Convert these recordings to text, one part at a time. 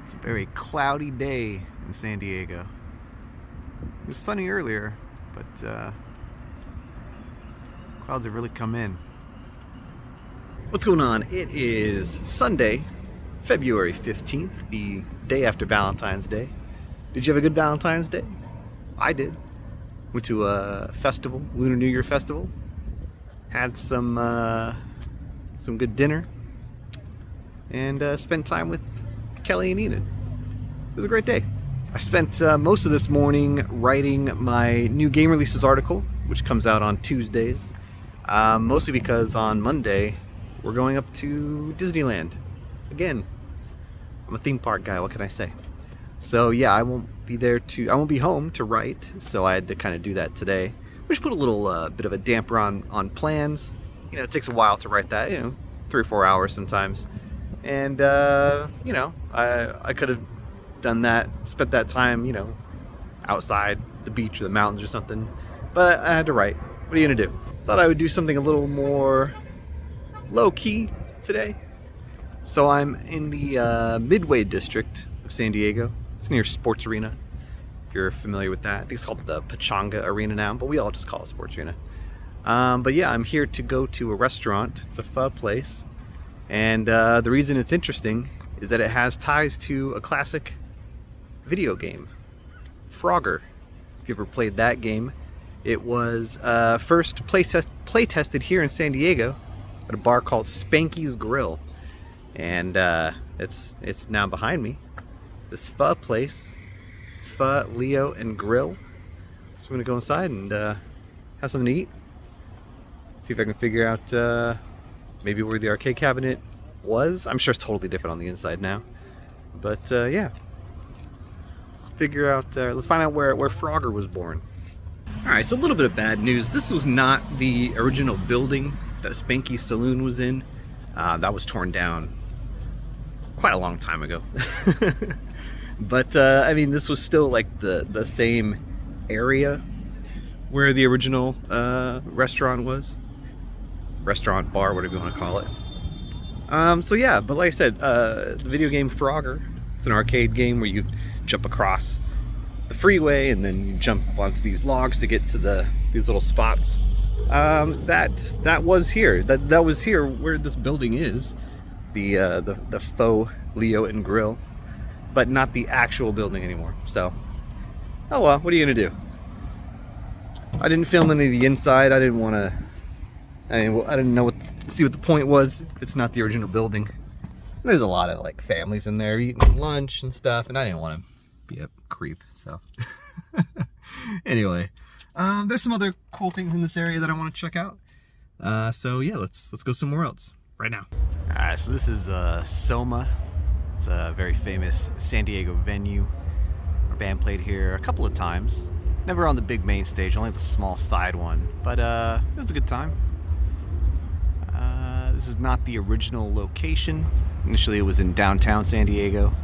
It's a very cloudy day in San Diego. It was sunny earlier, but clouds have really come in. What's going on? It is Sunday, February 15th, the day after Valentine's Day. Did you have a good Valentine's Day? I did. Went to a festival, Lunar New Year festival. Had some good dinner. And spent time with Kelly and Enid. It was a great day. I spent most of this morning writing my new game releases article, which comes out on Tuesdays. Mostly because on Monday, we're going up to Disneyland. Again, I'm a theme park guy, what can I say? So yeah, I won't be home to write, so I had to kind of do that today. Which put a little bit of a damper on plans. You know, it takes a while to write that, 3 or 4 hours sometimes. And, I could have done that, spent that time, outside the beach or the mountains or something. But I had to write. What are you going to do? Thought I would do something a little more low-key today. So I'm in the Midway district of San Diego. It's near Sports Arena, if you're familiar with that. I think it's called the Pechanga Arena now, but we all just call it Sports Arena. But yeah, I'm here to go to a restaurant. It's a pho place. And the reason it's interesting is that it has ties to a classic video game, Frogger. If you ever played that game, it was first play tested here in San Diego at a bar called Spanky's Grill. And it's now behind me. This pho place, Pho, Leo, and Grill. So I'm gonna go inside and have something to eat. See if I can figure out maybe where the arcade cabinet was. I'm sure it's totally different on the inside now. But yeah, let's figure out. Let's find out where Frogger was born. All right, so a little bit of bad news. This was not the original building that Spanky's Saloon was in. That was torn down quite a long time ago. But I mean, this was still like the same area where the original restaurant was. Restaurant, bar, whatever you want to call it. So yeah, but like I said, the video game Frogger, it's an arcade game where you jump across the freeway and then you jump onto these logs to get to these little spots. That was here. That was here where this building is, the Pho, Leo, and Grill, but not the actual building anymore. So, oh well, what are you gonna do? I didn't film any of the inside. I didn't want to. I didn't know see what the point was. It's not the original building. There's a lot of like families in there eating lunch and stuff, and I didn't want to be a creep. So anyway, there's some other cool things in this area that I want to check out. So yeah, let's go somewhere else right now. All right, so this is SOMA. It's a very famous San Diego venue. Our band played here a couple of times. Never on the big main stage, only the small side one. But it was a good time. This is not the original location. Initially it was in downtown San Diego.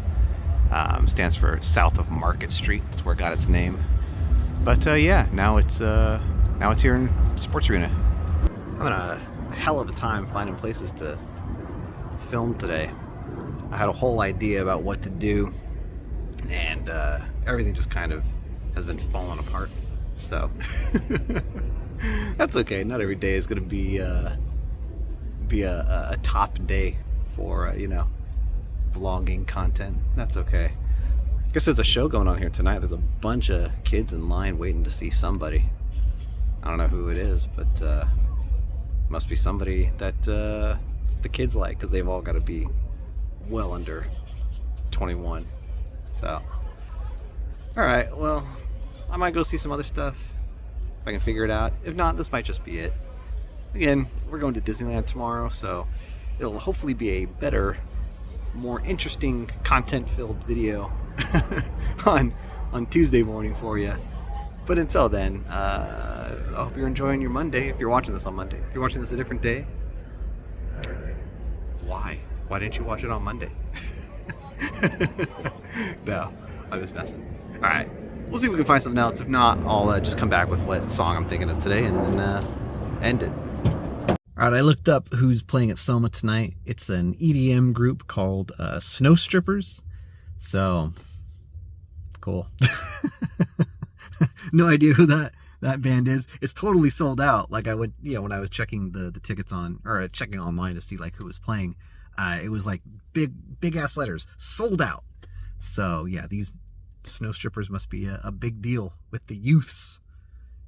Stands for south of Market Street. That's where it got its name. But yeah, now it's here in Sports Arena. I'm having a hell of a time finding places to film today. I had a whole idea about what to do, and everything just kind of has been falling apart. So that's okay. Not every day is going to be a top day for vlogging content. That's okay. I guess there's a show going on here tonight. There's a bunch of kids in line waiting to see somebody. I don't know who it is, but must be somebody that the kids like, because they've all got to be well under 21. So all right, well, I might go see some other stuff if I can figure it out. If not, this might just be it. Again, we're going to Disneyland tomorrow, so it'll hopefully be a better, more interesting, content-filled video on Tuesday morning for you. But until then, I hope you're enjoying your Monday. If you're watching this on Monday, if you're watching this a different day, why? Why didn't you watch it on Monday? No, I'm just messing. All right, we'll see if we can find something else. If not, I'll just come back with what song I'm thinking of today and then end it. All right, I looked up who's playing at SOMA tonight. It's an EDM group called Snow Strippers. So cool. No idea who that band is. It's totally sold out. Like I would, when I was checking the tickets on, or checking online to see like who was playing, it was like big ass letters, sold out. So yeah, these snow strippers must be a big deal with the youths.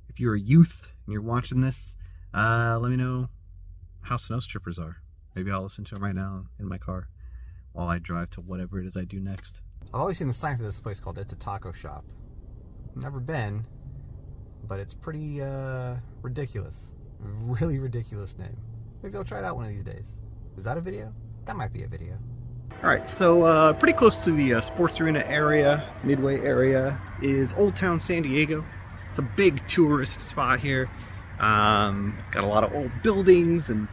If you're a youth and you're watching this, let me know how snow strippers are. Maybe I'll listen to them right now in my car while I drive to whatever it is I do next. I've always seen the sign for this place called It's a Taco Shop. Never been, but it's pretty ridiculous. Really ridiculous name. Maybe I'll try it out one of these days. Is that a video? That might be a video. Alright, so pretty close to the sports arena area, Midway area, is Old Town San Diego. It's a big tourist spot here. Got a lot of old buildings and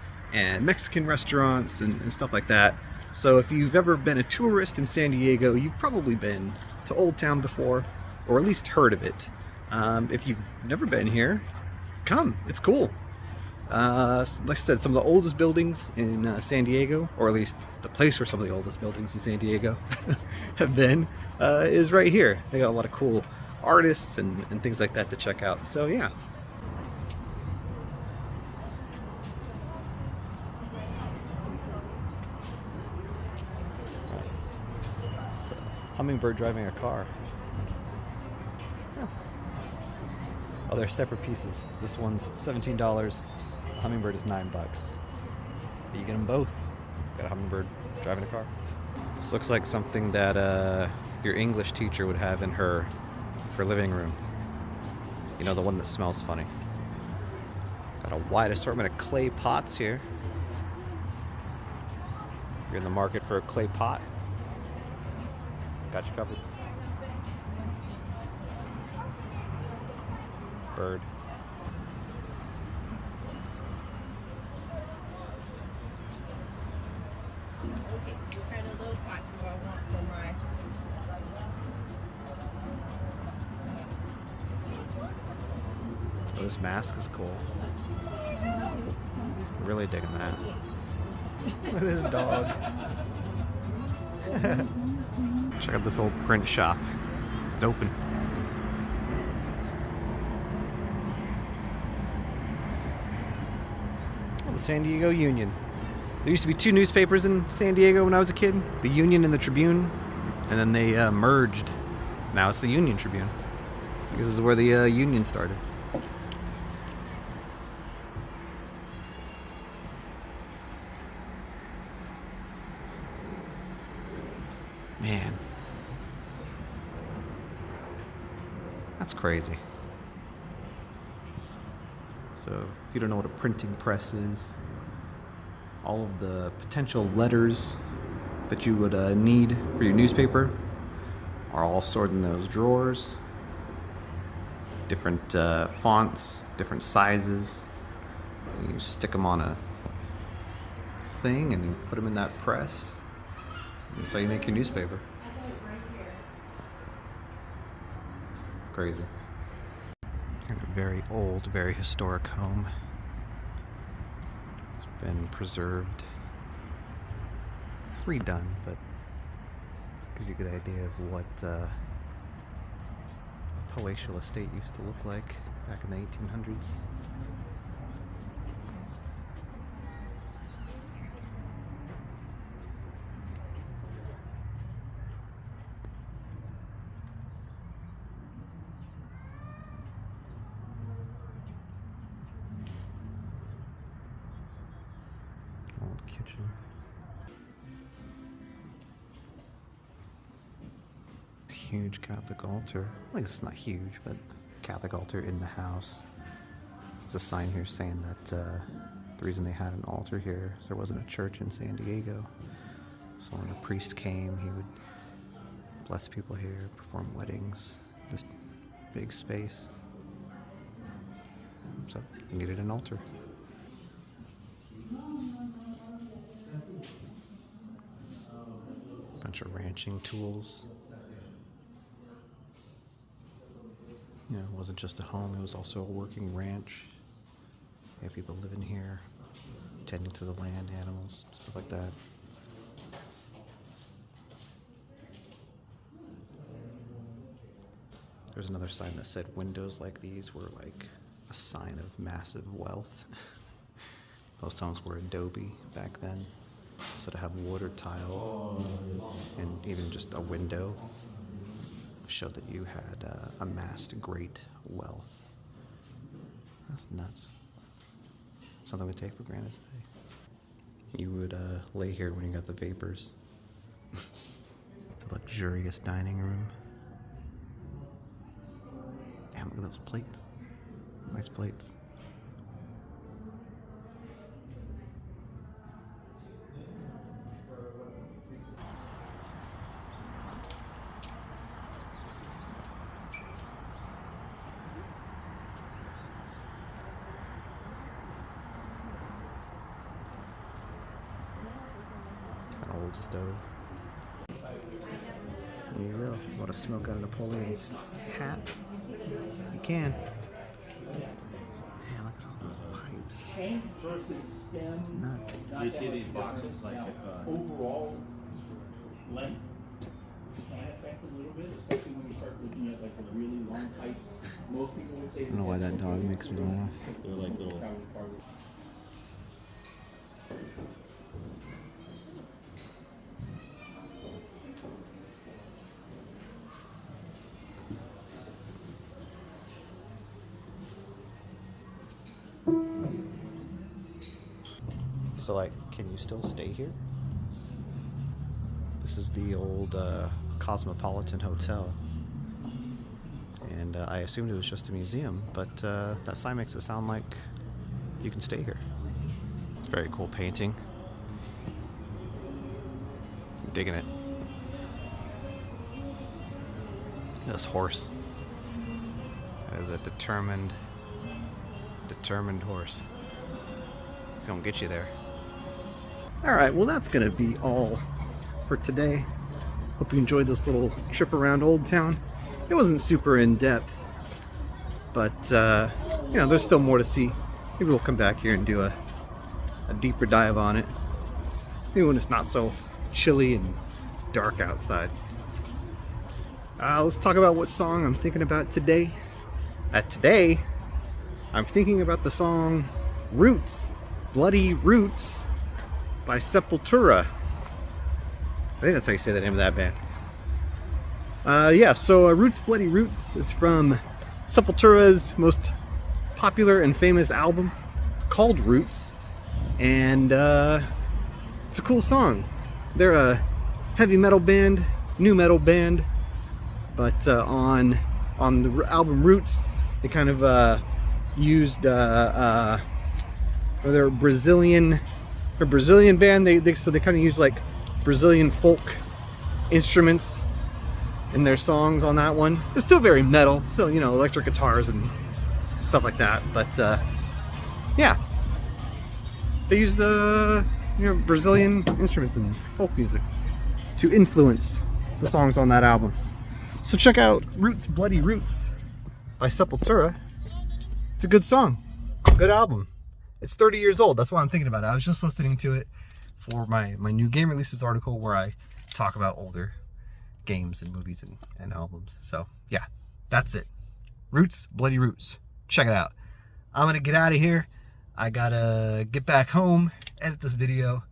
Mexican restaurants and stuff like that. So if you've ever been a tourist in San Diego, you've probably been to Old Town before, or at least heard of it. If you've never been here, come, it's cool. Like I said, some of the oldest buildings in San Diego, or at least the place where some of the oldest buildings in San Diego have been, is right here. They got a lot of cool artists and things like that to check out. So yeah. Hummingbird driving a car. Yeah. Oh, they're separate pieces. This one's $17. The hummingbird is $9. But you get them both. Got a hummingbird driving a car. This looks like something that your English teacher would have in her living room. You know, the one that smells funny. Got a wide assortment of clay pots here. If you're in the market for a clay pot, got you covered. Bird. Okay, so what kind of little pots do I want for my... Oh, this mask is cool. I'm really digging that. Look at this dog. Check out this old print shop. It's open. Oh, the San Diego Union. There used to be two newspapers in San Diego when I was a kid. The Union and the Tribune. And then they merged. Now it's the Union Tribune. Because this is where the Union started. Man. That's crazy. So if you don't know what a printing press is, all of the potential letters that you would need for your newspaper are all stored in those drawers. Different fonts, different sizes. You stick them on a thing and you put them in that press. That's how you make your newspaper. Crazy. In a very old, very historic home. It's been preserved, redone, but gives you a good idea of what a palatial estate used to look like back in the 1800s. Old kitchen. Huge Catholic altar. Well, it's not huge, but Catholic altar in the house. There's a sign here saying that the reason they had an altar here is there wasn't a church in San Diego. So when a priest came, he would bless people here, perform weddings, this big space. So he needed an altar. Bunch of ranching tools. You know, it wasn't just a home, it was also a working ranch. You have people living here, tending to the land, animals, stuff like that. There's another sign that said windows like these were like a sign of massive wealth. Most homes were adobe back then, so to have water tile and even just a window showed that you had amassed great wealth. That's nuts. Something we take for granted today. You would lay here when you got the vapors. The luxurious dining room. Damn, look at those plates. Nice plates. An old stove. There you go. Want to smoke out of Napoleon's hat? You can. Man, look at all those pipes. Shank versus stem. It's nuts. You see these boxes like overall length can affect a little bit, especially when you start looking at like the really long pipes. Most people would say. I don't know why that dog makes me laugh. They're like little. So, like, can you still stay here? This is the old Cosmopolitan Hotel. And I assumed it was just a museum, but that sign makes it sound like you can stay here. It's a very cool painting. I'm digging it. This horse. That is a determined horse. It's gonna get you there. Alright, well that's gonna be all for today. Hope you enjoyed this little trip around Old Town. It wasn't super in-depth, but you know, there's still more to see. Maybe we'll come back here and do a deeper dive on it. Maybe when it's not so chilly and dark outside. Let's talk about what song I'm thinking about today. Today, I'm thinking about the song Roots, Bloody Roots by Sepultura. I think that's how you say the name of that band. Yeah, so Roots, Bloody Roots is from Sepultura's most popular and famous album called Roots. And it's a cool song. They're a heavy metal band, new metal band, but on the album Roots, they kind of used they're a Brazilian band. So they kind of use like Brazilian folk instruments in their songs on that one. It's still very metal, so you know, electric guitars and stuff like that. But yeah, they use the Brazilian instruments and folk music to influence the songs on that album. So check out Roots, Bloody Roots by Sepultura. It's a good song, good album. It's 30 years old. That's why I'm thinking about it. I was just listening to it for my new game releases article where I talk about older games and movies and albums. So yeah, that's it. Roots, Bloody Roots. Check it out. I'm gonna get out of here. I gotta get back home, edit this video,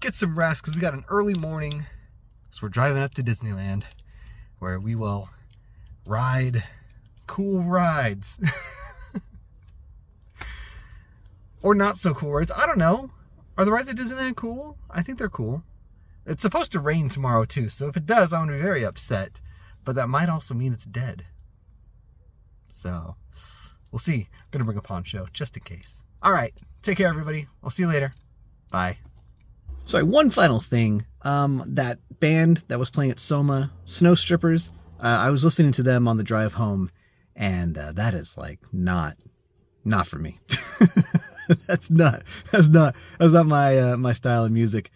get some rest because we got an early morning. So we're driving up to Disneyland where we will ride cool rides. Or not so cool rides. I don't know. Are the rides at Disneyland cool? I think they're cool. It's supposed to rain tomorrow too, so if it does, I'm going to be very upset. But that might also mean it's dead. So, we'll see. I'm going to bring a poncho, just in case. Alright, take care everybody. I'll see you later. Bye. Sorry, one final thing. That band that was playing at SOMA, Snow Strippers, I was listening to them on the drive home, and that is like not for me. That's not my style of music.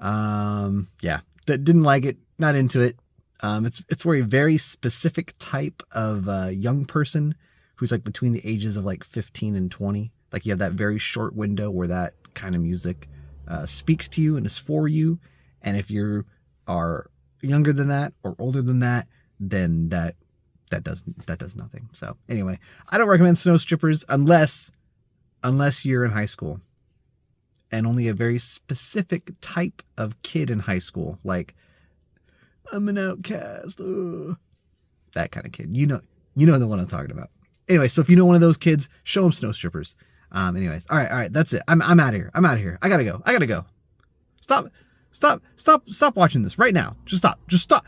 Yeah, didn't like it, not into it. It's for a very specific type of young person who's like between the ages of like 15 and 20. Like you have that very short window where that kind of music speaks to you and is for you. And if you are younger than that or older than that, then that that does nothing. So anyway, I don't recommend snow strippers unless you're in high school, and only a very specific type of kid in high school, like I'm an outcast, that kind of kid. You know the one I'm talking about. Anyway, so if you know one of those kids, show them snow strippers. Anyways, all right, that's it. I'm out of here. I gotta go. Stop watching this right now. Just stop.